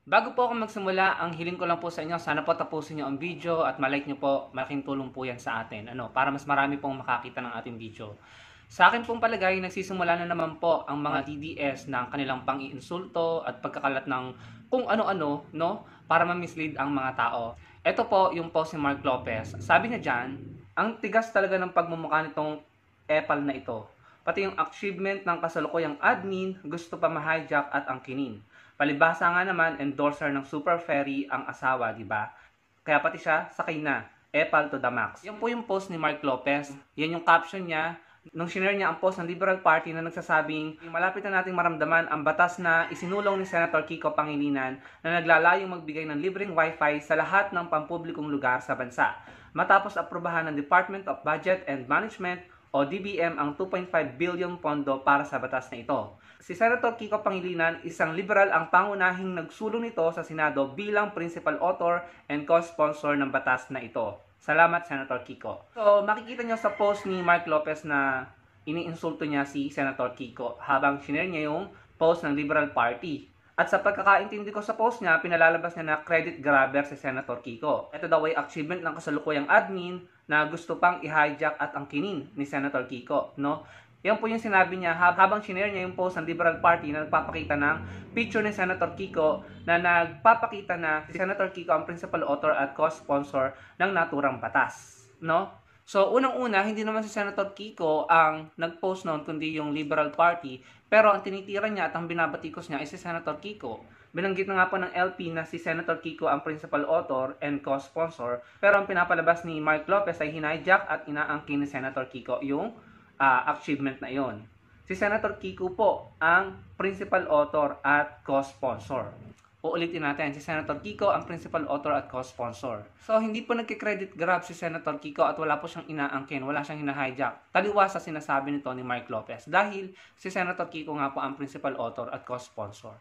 Bago po ako magsimula, ang hiling ko lang po sa inyo, sana po tapusin niyo ang video at malike niyo po, malaking tulong po yan sa atin, para mas marami pong makakita ng ating video. Sa akin pong palagay, nagsisimula na naman po ang mga DDS ng kanilang pang-iinsulto at pagkakalat ng kung ano-ano, no, para ma-mislead ang mga tao. Ito po yung post ni Mark Lopez. Sabi niya dyan, ang tigas talaga ng pagmumukha nitong epal na ito. Pati yung achievement ng kasalukuyang admin, gusto pa ma-hijack at angkinin. Palibhasa nga naman, endorser ng Super Ferry ang asawa, di ba? Kaya pati siya, sakay na. Epal to the max. Yan po yung post ni Mark Lopez. Yan yung caption niya. Nung shinare niya ang post ng Liberal Party na nagsasabing, malapit na nating maramdaman ang batas na isinulong ni Senator Kiko Pangilinan na naglalayong magbigay ng libreng wifi sa lahat ng pampublikong lugar sa bansa. Matapos aprobahan ng Department of Budget and Management o DBM ang 2.5 billion pondo para sa batas na ito. Si Senator Kiko Pangilinan, isang liberal ang pangunahing nagsulong nito sa Senado bilang principal author and co-sponsor ng batas na ito. Salamat, Senator Kiko. So, makikita nyo sa post ni Mark Lopez na iniinsulto niya si Senator Kiko habang shinare niya yung post ng Liberal Party. At sa pagkakaintindi ko sa post niya, pinalalabas niya na credit grabber si Senator Kiko. Ito daw ay achievement ng kasalukuyang admin na gusto pang i-hijack at angkinin ni Senator Kiko, no? Yan po yung sinabi niya habang shinare niya yung post ng Liberal Party na nagpapakita ng picture ni Senator Kiko na nagpapakita na si Senator Kiko ang principal author at co-sponsor ng naturang batas, no? So, unang-una, hindi naman si Senator Kiko ang nag-post noon, kundi yung Liberal Party. Pero ang tinitira niya at ang binabatikos niya ay si Senator Kiko. Binanggit na nga po ng LP na si Senator Kiko ang principal author and co-sponsor. Pero ang pinapalabas ni Mark Lopez ay hinijack at inaangkin ni Senator Kiko yung achievement na yon. Si Senator Kiko po ang principal author at co-sponsor. Uulitin natin, si Senator Kiko ang principal author at co-sponsor. So, hindi po nagki-credit grab si Senator Kiko at wala po siyang inaangkin, wala siyang hina-hijack. Taliwa sa sinasabi nito ni Mark Lopez dahil si Senator Kiko nga po ang principal author at co-sponsor.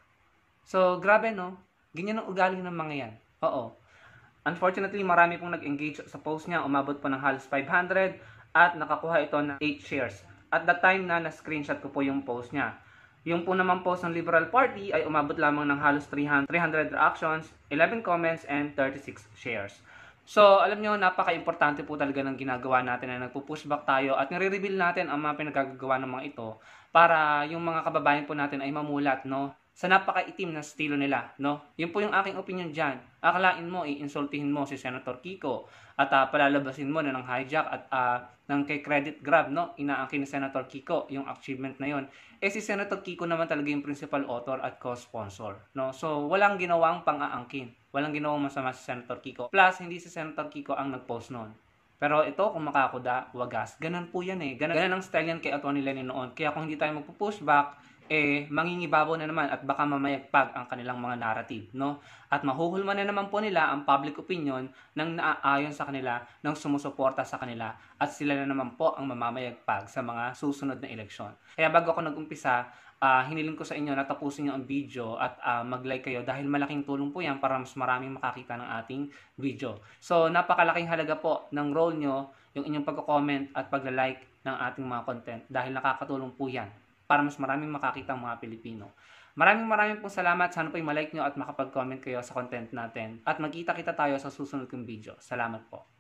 So, grabe no? Ganyan ang ugali ng mga yan. Oo. Unfortunately, marami pong nag-engage sa post niya. Umabot po ng halos 500 at nakakuha ito ng 8 shares. At the time na na-screenshot ko po yung post niya. Yung po naman post ng Liberal Party ay umabot lamang ng halos 300 reactions, 11 comments, and 36 shares. So, alam nyo, napaka-importante po talaga ng ginagawa natin na nagpo-pushback tayo at nire-reveal natin ang mga pinagagawa ng mga ito para yung mga kababayan po natin ay mamulat, no? Sa napaka-itim na estilo nila, no? Yun po yung aking opinion dyan. Akalain mo, i-insultihin mo si Senator Kiko at palalabasin mo na ng hijack at ng kay credit grab, no? Inaangkin ni Senator Kiko yung achievement na yon. Si Senator Kiko naman talaga yung principal author at co-sponsor, no? So, walang ginawang pang-aangkin. Walang ginawang masama si Senator Kiko. Plus, hindi si Senator Kiko ang nag-post noon. Pero ito, kung makakuda, wagas. Ganun po yan eh. Ganun ang style yan kay Atty. Lenin noon. Kaya kung hindi tayo magpo-pushback, mangingibabaw na naman at baka mamayagpag ang kanilang mga narrative, no? At mahuhulman na naman po nila ang public opinion ng naaayon sa kanila, ng sumusuporta sa kanila, at sila na naman po ang mamamayagpag sa mga susunod na eleksyon. Kaya bago ako nag-umpisa, hiniling ko sa inyo na tapusin nyo ang video at mag-like kayo dahil malaking tulong po yan para mas maraming makakita ng ating video. So, napakalaking halaga po ng role nyo, yung inyong pagko-comment at pagla-like ng ating mga content dahil nakakatulong po yan para mas maraming makakita ang mga Pilipino. Maraming pong salamat. Sana po i-like nyo at makapag-comment kayo sa content natin. At magkita-kita tayo sa susunod kong video. Salamat po.